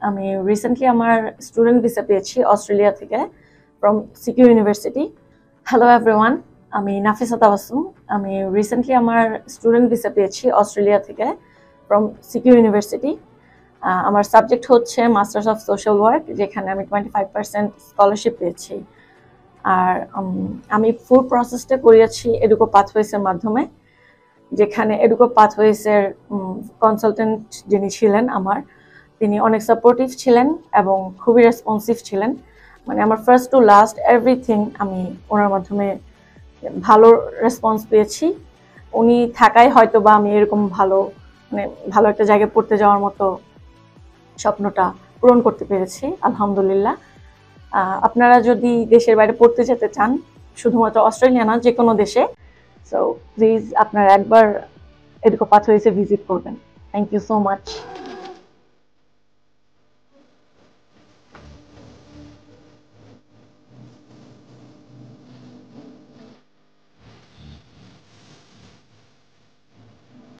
আমি রিসেন্টলি আমার student visa পেয়েছি অস্ট্রেলিয়া থেকে from CQ university. Hello everyone, আমি নাফিসা তাবাসসুম। আমি রিসেন্টলি আমার স্টুডেন্ট ভিসা পেয়েছি অস্ট্রেলিয়া থেকে ফ্রম সিকিউ ইউনিভার্সিটি। আমার সাবজেক্ট হচ্ছে মাস্টার্স অফ সোশ্যাল ওয়ার্ক, যেখানে আমি 25% স্কলারশিপ পেয়েছি। আর আমি ফুল প্রসেসটা করিয়েছি এডুকো পাথওয়েসের মাধ্যমে, যেখানে এডুকো পাথওয়েসের কনসালটেন্ট যিনি ছিলেন তিনি অনেক সাপোর্টিভ ছিলেন এবং খুবই রেসপন্সিভ ছিলেন। মানে আমার ফার্স্ট টু লাস্ট এভরিথিং আমি ওনার মাধ্যমে ভালো রেসপন্স পেয়েছি। উনি থাকায় হয়তো বা আমি এরকম ভালো একটা জায়গায় পড়তে যাওয়ার মতো স্বপ্নটা পূরণ করতে পেরেছি, আলহামদুলিল্লাহ। আপনারা যদি দেশের বাইরে পড়তে যেতে চান, শুধুমাত্র অস্ট্রেলিয়া না, যে কোনো দেশে, সো প্লিজ আপনারা একবার এডুকো পাথওয়েসে ভিজিট করবেন। Thank you so much.